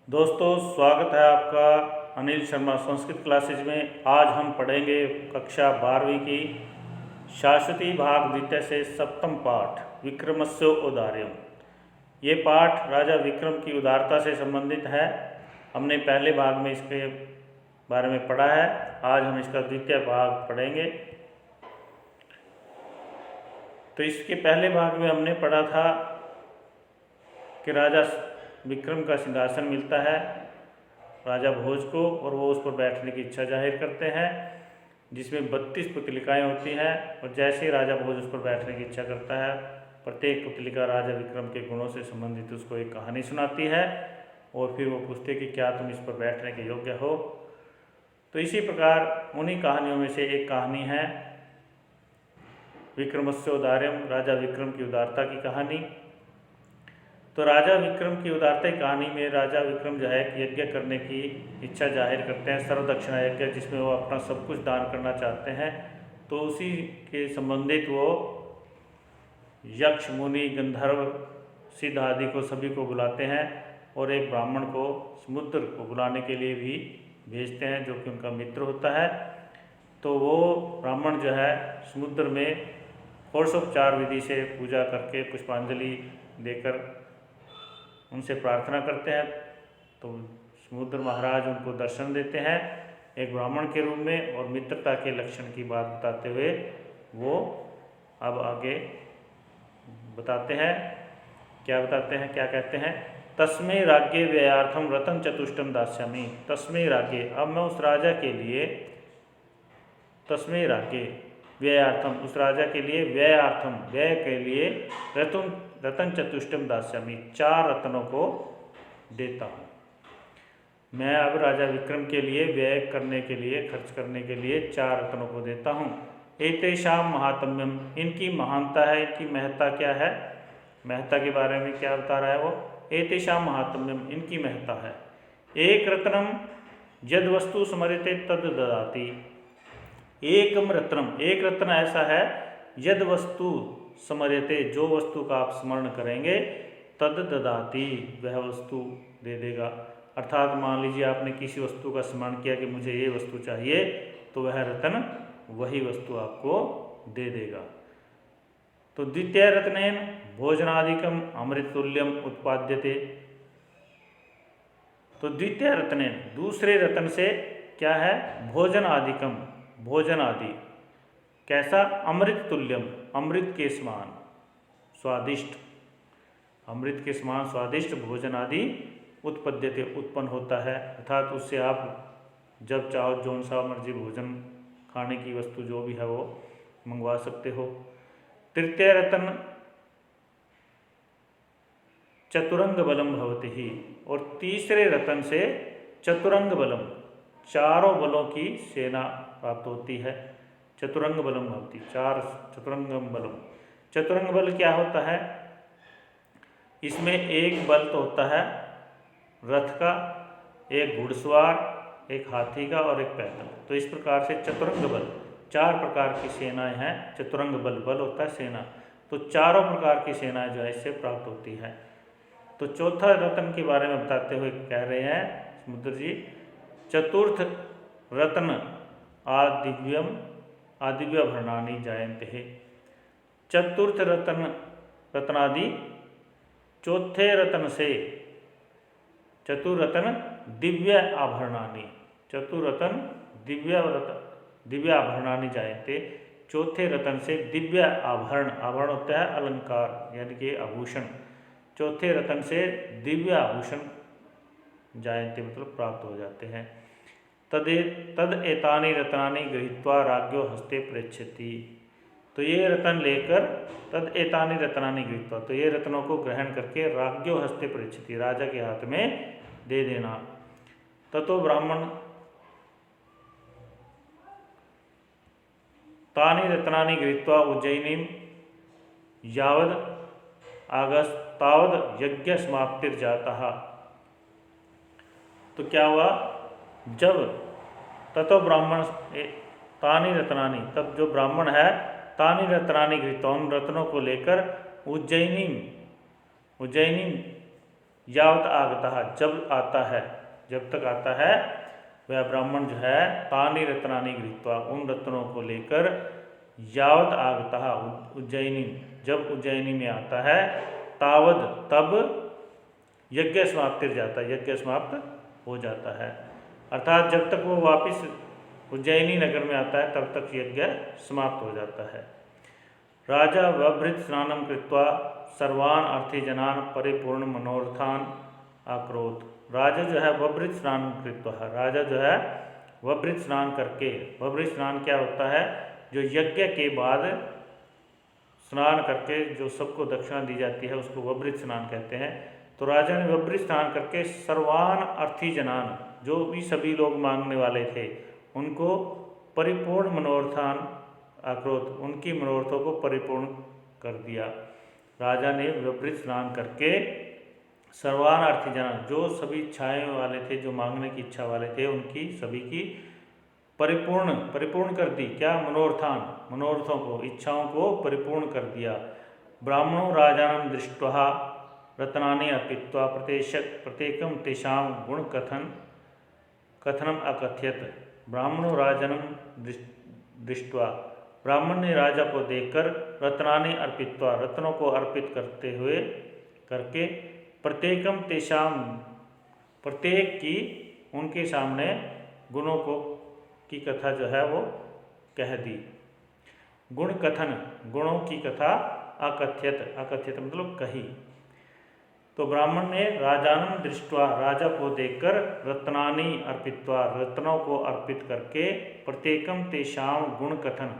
दोस्तों, स्वागत है आपका अनिल शर्मा संस्कृत क्लासेज में। आज हम पढ़ेंगे कक्षा 12वीं की शाश्वती भाग द्वितीय से सप्तम पाठ विक्रमस्य औदार्यम। ये पाठ राजा विक्रम की उदारता से संबंधित है। हमने पहले भाग में इसके बारे में पढ़ा है। आज हम इसका द्वितीय भाग पढ़ेंगे। तो इसके पहले भाग में हमने पढ़ा था कि राजा विक्रम का सिंहासन मिलता है राजा भोज को और वो उस पर बैठने की इच्छा जाहिर करते हैं, जिसमें 32 पुतलिकाएँ होती हैं। और जैसे ही राजा भोज उस पर बैठने की इच्छा करता है, प्रत्येक पुतलिका राजा विक्रम के गुणों से संबंधित उसको एक कहानी सुनाती है और फिर वो पूछते कि क्या तुम इस पर बैठने के योग्य हो। तो इसी प्रकार उन्हीं कहानियों में से एक कहानी है विक्रमस्य औदार्यम, राजा विक्रम की उदारता की कहानी। तो राजा विक्रम की उदारता की कहानी में राजा विक्रम जो है यज्ञ करने की इच्छा जाहिर करते हैं, सर्वदक्षिणा यज्ञ, जिसमें वो अपना सब कुछ दान करना चाहते हैं। तो उसी के संबंधित वो यक्ष, मुनि, गंधर्व, सिद्ध आदि को सभी को बुलाते हैं और एक ब्राह्मण को समुद्र को बुलाने के लिए भी भेजते हैं, जो कि उनका मित्र होता है। तो वो ब्राह्मण जो है समुद्र में षोडशोपचार विधि से पूजा करके पुष्पांजलि देकर उनसे प्रार्थना करते हैं। तो समुद्र महाराज उनको दर्शन देते हैं एक ब्राह्मण के रूप में और मित्रता के लक्षण की बात बताते हुए वो अब आगे बताते हैं। क्या बताते हैं, क्या कहते हैं? तस्मै राज्ञे व्ययार्थम रतन चतुष्टम दास्यामि। तस्मै राज्ञे, अब मैं उस राजा के लिए, तस्मै राज्ञे व्ययार्थम, उस राजा के लिए, व्ययार्थम व्यय के लिए, रतन चतुष्टम दास्यामि, 4 रत्नों को देता हूँ। मैं अब राजा विक्रम के लिए व्यय करने के लिए, खर्च करने के लिए 4 रत्नों को देता हूँ। एतेषाम महात्म्यम, इनकी महानता है, इनकी महत्ता क्या है, महत्ता के बारे में क्या बता रहा है वो? एतेषाम महात्म्यम, इनकी महत्ता है। एक रत्नम यद वस्तु स्मरते तद ददाति। एकम रत्नम, एक रत्न ऐसा है, यद वस्तु स्मरते, जो वस्तु का आप स्मरण करेंगे, तद ददाति, वह वस्तु दे देगा। अर्थात मान लीजिए आपने किसी वस्तु का स्मरण किया कि मुझे ये वस्तु चाहिए, तो वह रत्न वही वस्तु आपको दे देगा। तो द्वितीय रत्नेन भोजनादिकम अमृततुल्यम उत्पाद्यते। तो द्वितीय रत्नेन, दूसरे रत्न से क्या है? भोजन आदिकम, भोजन आदि, कैसा? अमृत तुल्यम, अमृत के समान स्वादिष्ट, अमृत के समान स्वादिष्ट भोजन आदि उत्पद्यते, उत्पन्न होता है। अर्थात उससे आप जब चाहो जौन सा मर्जी भोजन, खाने की वस्तु जो भी है वो मंगवा सकते हो। तृतीय रत्न चतुरंग बलम भवति ही, और तीसरे रत्न से चतुरंग बलम, चारों बलों की सेना प्राप्त होती है। चतुरंग बलम भवति, 4 चतुरंगम बलम। चतुरंग बल क्या होता है? इसमें एक बल तो होता है रथ का, एक घुड़सवार, एक हाथी का और एक पैदल। तो इस प्रकार से चतुरंग बल, 4 प्रकार की सेनाएं हैं। चतुरंग बल, बल होता है सेना, तो चारों प्रकार की सेनाएं जो है इससे प्राप्त होती है। तो चौथा रत्न के बारे में बताते हुए कह रहे हैं समुद्र जी, चतुर्थ रत्न आदिव्यम आदिव्याभरणानि जायन्ते। चतुर्थ रत्न, रत्नादि, चौथे रत्न से, चतुरत्न दिव्य आभरणानि, चतुरत्न दिव्य आभरणानि जायन्ते। चौथे रत्न से दिव्य आभरण, आभरण होता है अलंकार यानी कि आभूषण, चौथे रत्न से दिव्य आभूषण जायन्ते मतलब प्राप्त हो जाते हैं। तद एतानि रत्नानि गृहीत्वा राज्ञो हस्ते प्रेक्षति। तो ये रत्न लेकर, तद एतानि रत्नानि गृहीत्वा, तो ये रत्नों को ग्रहण करके राज्ञो हस्ते प्रेक्षति, राजा के हाथ में दे देना। ततो ब्राह्मण तानि रत्नानि गृहीत्वा उज्जयिनीं यावद आगस्त तावद यज्ञ समाप्तिर्जातः। तो क्या हुआ? जब ततो ब्राह्मण तानि रत्नानि, तब जो ब्राह्मण है तानि रत्नानि गृहीत्वा, उन रत्नों को लेकर उज्जयिनी यावत आगतः जब आता है, जब तक आता है वह ब्राह्मण जो है तानि रत्नानि गृहीत्वा उन रत्नों को लेकर यावत आगतः उज्जैनी जब उज्जैनी में आता है तावद तब यज्ञ समाप्तिर जाता है, यज्ञ समाप्त हो जाता है। अर्थात जब तक वो वापस उज्जैनी नगर में आता है तब तक यज्ञ समाप्त हो जाता है। राजा वभृत स्नानम कृत्वा सर्वान अर्थीजनान परिपूर्ण मनोरथान आक्रोत। राजा जो है वभृत स्नान कृत्वा, राजा जो है वभृत स्नान करके, वभृत स्नान क्या होता है, जो यज्ञ के बाद स्नान करके जो सबको दक्षिणा दी जाती है उसको वभृत स्नान कहते हैं। तो राजा ने वभृत स्नान करके सर्वान अर्थीजनान जो भी सभी लोग मांगने वाले थे उनको परिपूर्ण मनोरथान आक्रोत, उनकी मनोरथों को परिपूर्ण कर दिया। राजा ने वभृत स्नान करके सर्वान अर्थीजनान जो सभी इच्छाएं वाले थे, जो मांगने की इच्छा वाले थे, उनकी सभी की परिपूर्ण कर दी। क्या? मनोरथान, मनोरथों को, इच्छाओं को परिपूर्ण कर दिया। ब्राह्मणों राजानं दृष्ट्वा रत्नानि अर्पित्वा प्रत्येकं तेषां गुण कथनम अकथयत। ब्राह्मणों राजनं दृष्ट्वा, ब्राह्मण ने राजा को देखकर रत्नानि अर्पित्वा रत्नों को अर्पित करके प्रत्येकम तेषां प्रत्येक की उनके सामने गुणों की कथा जो है वो कह दी। गुण कथन, गुणों की कथा अकथ्यत मतलब कही। तो ब्राह्मण ने राजानं दृष्ट्वा राजा को देखकर रत्नानि अर्पित्वा रत्नों को अर्पित करके प्रत्येकम तेषां गुण कथन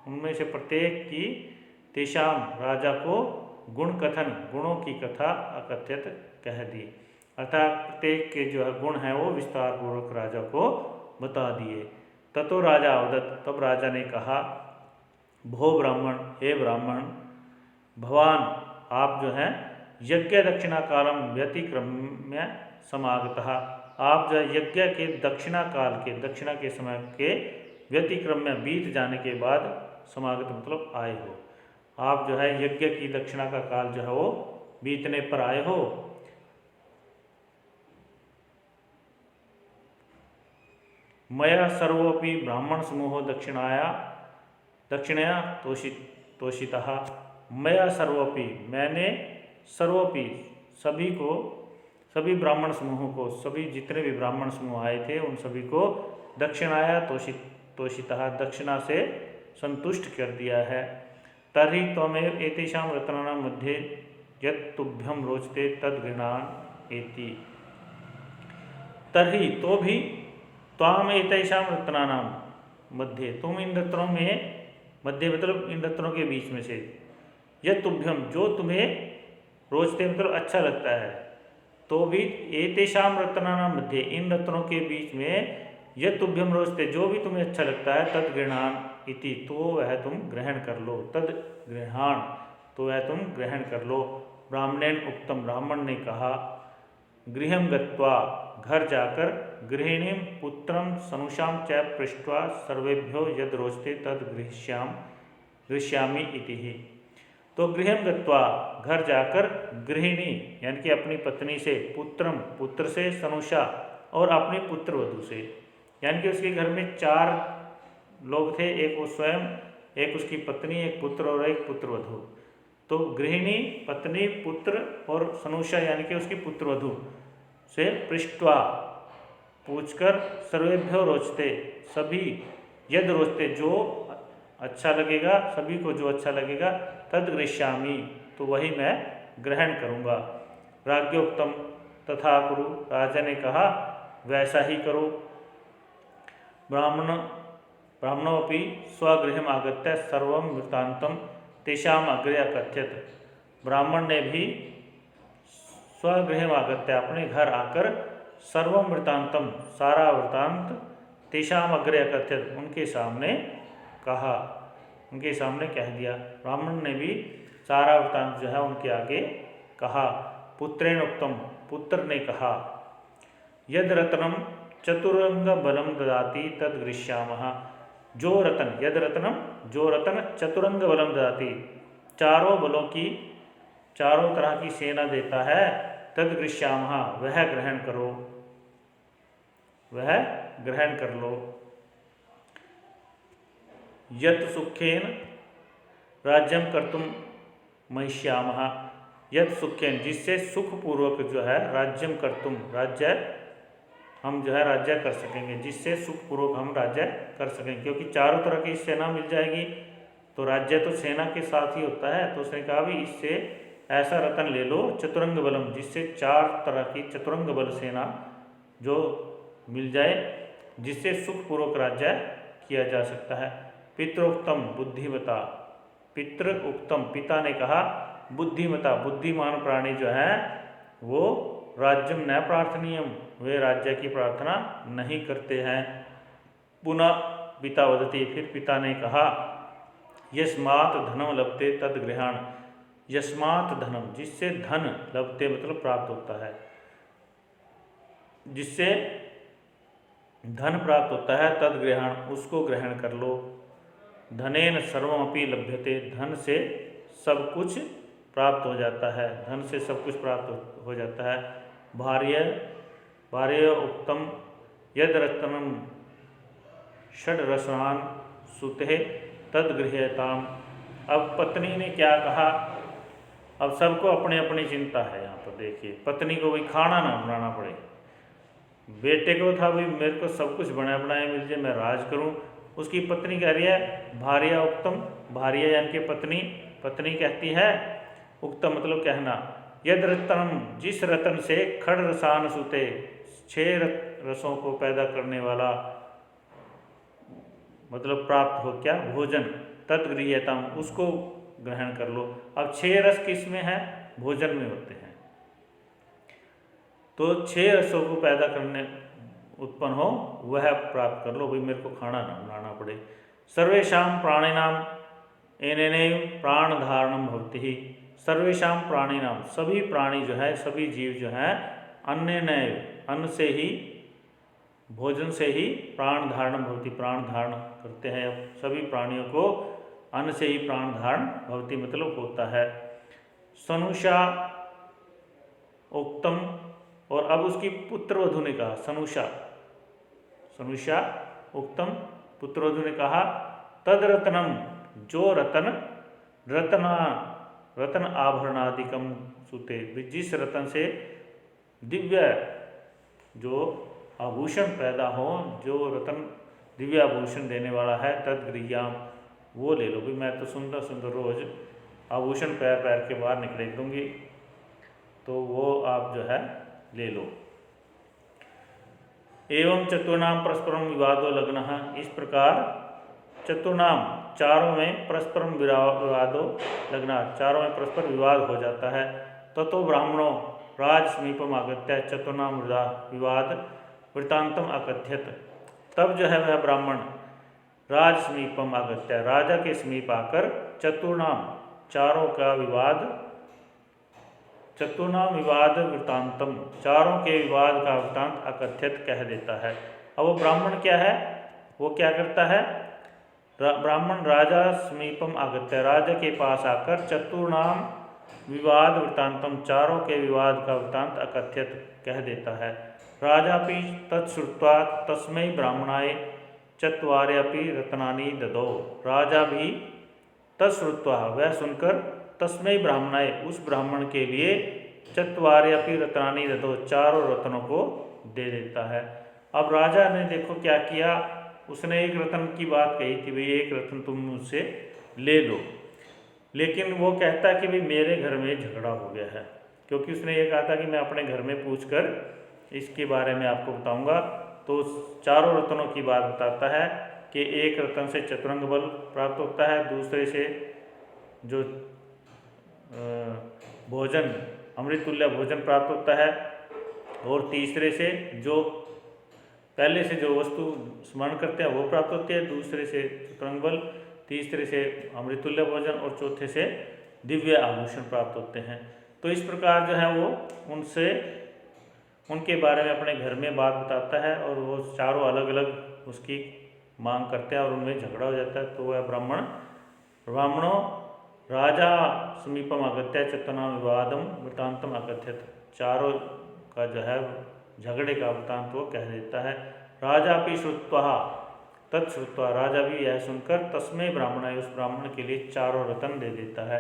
उनमें से प्रत्येक की तेषां राजा को गुण कथन गुणों की कथा अकथ्यत कह दी। अर्थात प्रत्येक के जो है गुण हैं वो विस्तार पूर्वक राजा को बता दिए। ततो राजा अवदत, तब राजा ने कहा, भो ब्राह्मण, हे ब्राह्मण, भवान आप जो हैं यज्ञ दक्षिणा कालम व्यतिक्रम्य समागतः, आप जो यज्ञ के दक्षिणा काल के दक्षिणा के समय के व्यतिक्रम्य बीत जाने के बाद समागत मतलब आए हो। आप जो है यज्ञ की दक्षिणा का काल जो है वो बीतने पर आए हो। मया सर्वोपि ब्राह्मण समूहो दक्षिणया तोषितः। मया सर्वोपि, मैंने सर्वोपि सभी ब्राह्मण समूहों को, सभी जितने भी ब्राह्मण समूह आए थे उन सभी को दक्षिणाया तोषितः दक्षिणा से संतुष्ट कर दिया है। तर्हि त्वमेव एतेषां रत्नानां मध्ये यत् तुभ्यं रोचते तद् गृह्णान एति। तर्हि तो भी त्वाम एतेषां रत्नानां मध्ये, तुम इन रत्नों में, मध्य मतलब इन रत्नों के बीच में से, यत् तुभ्यम जो तुम्हें रोचते मतलब अच्छा लगता है, तो भी एतेषां रत्नानां मध्ये इन रत्नों के बीच में यत् तुभ्यम रोचते जो भी तुम्हें अच्छा लगता है तद गृह्णान इति, तो वह तुम ग्रहण कर लो। तद गृह्णान, तो वह तुम ग्रहण कर लो। ब्राह्मणेन उक्तम, ब्राह्मण ने कहा, गृहं गत्वा घर जाकर गृहिणीं पुत्रं सनुषां च पृष्ट्वा सर्वेभ्यो यद रोचते तद गृह्ष्यामि इति ही। तो गृहं गत्वा घर जाकर गृहिणी यानी कि अपनी पत्नी से, पुत्रम पुत्र से, सनुषा और अपनी पुत्र वधू से, यानी कि उसके घर में 4 लोग थे, एक वो स्वयं, एक उसकी पत्नी, एक पुत्र और एक पुत्र वधू। तो गृहिणी, पत्नी, पुत्र और सनुषा यानी कि उसकी पुत्र वधू से पृष्ठवा पूछकर सर्वेभ्यो रोचते सभी, यद रोचते जो अच्छा लगेगा, सभी को जो अच्छा लगेगा, तद गृह्ष्यामि तो वही मैं ग्रहण करूँगा। राज्ञोक्तम तथा कुरु, राजा ने कहा वैसा ही करो। ब्राह्मणोपि स्वगृहम् आगत्य सर्वं वृत्तान्तं तेषाम् अग्रे अकथ्यत। ब्राह्मण ने भी स्वगृहम् आगत्य अपने घर आकर सर्वं वृत्तान्तं सारा वृत्तांत तेषाम् अग्रे अकथ्यत उनके सामने कहा, उनके सामने कह दिया। ब्राह्मण ने भी सारा वृत्तांत जो है उनके आगे कहा। पुत्रेण उक्तम, पुत्र ने कहा, यद रत्नम चतुरंग बलम ददाति तद गृह्ष्यामः। जो रतन, यद रत्नम जो रतन चतुरंग बलम ददाति, चारों बलों की, चारों तरह की सेना देता है, तद गृह्यामः वह ग्रहण करो, वह ग्रहण कर लो। यत् सुखेन राज्यम कर्तुम महिष्यामः, यत् सुखेन जिससे सुखपूर्वक जो है राज्यम कर्तुम राज्य हम जो है राज्य कर सकेंगे, जिससे सुखपूर्वक हम राज्य कर सकेंगे, क्योंकि चारों तरह की सेना मिल जाएगी तो राज्य तो सेना के साथ ही होता है। तो उसने कहा भी इससे ऐसा रतन ले लो चतुरंग बलम, जिससे चार तरह की चतुरंग बल सेना जो मिल जाए, जिससे सुखपूर्वक राज्य किया जा सकता है। पितरोक्तम बुद्धिमता, पितृ उक्तम पिता ने कहा, बुद्धिमता बुद्धिमान प्राणी जो है वो राज्यम न प्रार्थनीयम वे राज्य की प्रार्थना नहीं करते हैं। पुनः पिता वदति फिर पिता ने कहा, यस्मात् धनम लभते तद गृहाण, यस्मात् धनम जिससे धन लभते मतलब प्राप्त होता है, जिससे धन प्राप्त होता है, तद गृहाण उसको ग्रहण कर लो। धनेन सर्वमपि लभ्यते धन से सब कुछ प्राप्त हो जाता है, धन से सब कुछ प्राप्त हो जाता है। भार्य भार्य उक्तम यद रत्नम षड्रसान् सुते तद गृह्यताम। अब पत्नी ने क्या कहा, अब सबको अपनी अपनी चिंता है। यहाँ पर देखिए पत्नी को भी खाना ना बनाना पड़े, बेटे को था भाई मेरे को सब कुछ बना बनाया मिल जाए मैं राज करूँ। उसकी पत्नी कह रही है भार्या उक्तम, भार्या यानी कि पत्नी, पत्नी कहती है उक्तम मतलब कहना, यद रत्नम जिस रतन से खड़ रसान सुते 6 रसों को पैदा करने वाला मतलब प्राप्त हो क्या भोजन, तत्गृह्यताम उसको ग्रहण कर लो। अब 6 रस किस में है, भोजन में होते हैं, तो 6 रसों को पैदा करने उत्पन्न हो वह प्राप्त कर लो, भाई मेरे को खाना ना बनाना पड़े। सर्वेषां प्राणिनाम एनेनैव प्राण धारणम भवति ही, सर्वेषां प्राणिनाम सभी प्राणी जो है सभी जीव जो हैं अन्यनैव अन्न से ही भोजन से ही प्राण धारणम भवति प्राण धारण करते हैं। सभी प्राणियों को अन्न से ही प्राण धारण भवति मतलब होता है। सनुषा उक्तम, और अब उसकी पुत्रवधु ने कहा, सनुषा सनुषा उक्तम पुत्रवधु ने कहा, तद रत्नम जो रतन रत्ना रतन आभरणादिकम सुते, जिस रतन से दिव्य जो आभूषण पैदा हो, जो रतन दिव्य आभूषण देने वाला है, तद गृह्याम वो ले लो। भी मैं तो सुंदर सुंदर रोज आभूषण पैर पैर के बाहर निकले दूंगी, तो वो आप जो है ले लो। एवं चतुर्नाम परस्परम विवादो लग्नः, इस प्रकार चतुर्नाम चारों में परस्परम विवादो लग्नः चारों में परस्पर विवाद हो जाता है। ततो ब्राह्मणों राज समीपम आगत्य चतुर्नाम विवाद वृत्तांतम अकथ्यत, तब जो है वह ब्राह्मण राज समीपम आगत्य राजा के समीप आकर चतुर्नाम चारों का विवाद, चतुर्नाम विवाद वृत्तांतम चारों के विवाद का वृत्तांत अकथ्यत कह देता है। अब वो ब्राह्मण क्या है, वो क्या करता है, ब्राह्मण राजा समीपम आगत्य राजा के पास आकर चतुर्नाम विवाद वृत्तांतम चारों के विवाद का वृत्तांत अकथ्यत कह देता है। राजापि तत्श्रुत्वा तस्मै ब्राह्मणाय चत्वार्यपि रत्नानि ददौ, राजा भी तत्श्रुत्वा वह सुनकर तस्मै ब्राह्मणाय उस ब्राह्मण के लिए चत्वार्यपि रत्नानि ददौ चारों रत्नों को दे देता है। अब राजा ने देखो क्या किया, उसने एक रत्न की बात कही थी, भाई एक रत्न तुम मुझसे ले लो, लेकिन वो कहता है कि भाई मेरे घर में झगड़ा हो गया है, क्योंकि उसने ये कहा था कि मैं अपने घर में पूछकर इसके बारे में आपको बताऊंगा। तो चारों रत्नों की बात बताता है कि एक रत्न से चतुरंग बल प्राप्त होता है, दूसरे से जो भोजन अमृतुल्य भोजन प्राप्त होता है, और तीसरे से जो पहले से जो वस्तु स्मरण करते हैं वो प्राप्त होती है, दूसरे से चतुरंग बल, तीसरे से अमृतुल्य भोजन और चौथे से दिव्य आभूषण प्राप्त होते हैं। तो इस प्रकार जो है वो उनसे उनके बारे में अपने घर में बात बताता है, और वो चारों अलग अलग उसकी मांग करते हैं और उनमें झगड़ा हो जाता है। तो वह ब्राह्मणों राजा समीपम आगत्य चतुर्नाम विवादम वृत्तांतम अकथ्यत, चारों का जो है झगड़े का वृत्तांत वो कह देता है। राजा भी श्रुत्वा तत्श्रुत्वा, राजा भी यह सुनकर तस्मै ब्राह्मणाय, उस ब्राह्मण के लिए चारों रत्न दे देता है।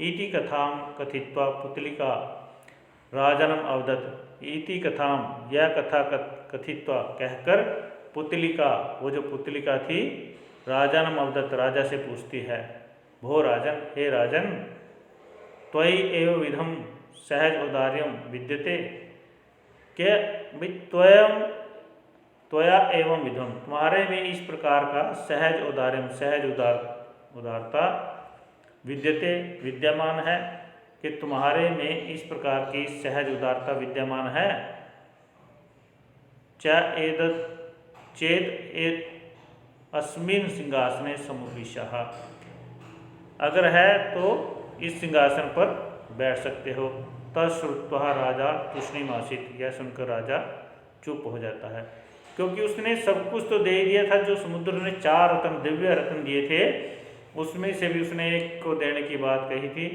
इति कथाम कथित्वा पुतलिका राजनम अवदत्, इति कथाम, यह कथा कथित्वा कहकर पुतलिका, वो जो पुतलिका थी, राजनम अवदत्, राजा से पूछती है, भो राजन, हे राजन, त्वयि एव विधम सहज औदार्यम विद्यते, के त्वया एवं विधम, तुम्हारे में इस प्रकार का सहज औदार्यम, सहज उदारता विद्यते, विद्यमान है, कि तुम्हारे में इस प्रकार की सहज उदारता विद्यमान है। चेत अस्मिन् सिंहासने समुपविशः, अगर है तो इस सिंहासन पर बैठ सकते हो। तश्रुत्वा राजा तूष्णीमासीत्, यह सुनकर राजा चुप हो जाता है, क्योंकि उसने सब कुछ तो दे दिया था। जो समुद्र ने 4 रत्न, दिव्य रत्न दिए थे, उसमें से भी उसने एक को देने की बात कही थी,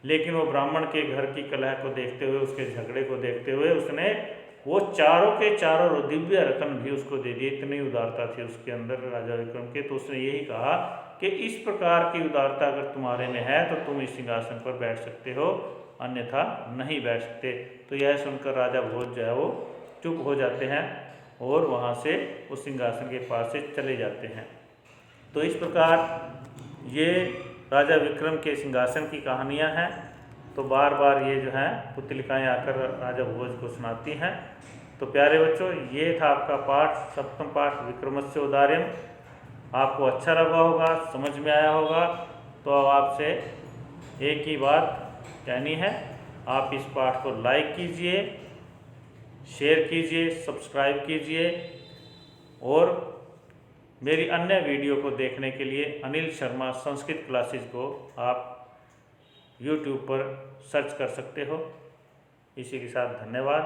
लेकिन वो ब्राह्मण के घर की कलह को देखते हुए, उसके झगड़े को देखते हुए, उसने वो चारों के चारों दिव्य रत्न भी उसको दे दिए। इतनी उदारता थी उसके अंदर राजा विक्रम के। तो उसने यही कहा कि इस प्रकार की उदारता अगर तुम्हारे में है तो तुम इस सिंहासन पर बैठ सकते हो, अन्यथा नहीं बैठ सकते। तो यह सुनकर राजा भोज जो है वो चुप हो जाते हैं और वहाँ से उस सिंहासन के पास से चले जाते हैं। तो इस प्रकार ये राजा विक्रम के सिंहासन की कहानियाँ हैं। तो बार बार ये जो है पुतलिकाएँ आकर राजा भोज को सुनाती हैं। तो प्यारे बच्चों, ये था आपका पाठ, सप्तम पाठ विक्रमस्य औदार्यम। आपको अच्छा लगा होगा, समझ में आया होगा। तो अब आपसे एक ही बात कहनी है, आप इस पाठ को लाइक कीजिए, शेयर कीजिए, सब्सक्राइब कीजिए, और मेरी अन्य वीडियो को देखने के लिए अनिल शर्मा संस्कृत क्लासेस को आप YouTube पर सर्च कर सकते हो। इसी के साथ धन्यवाद।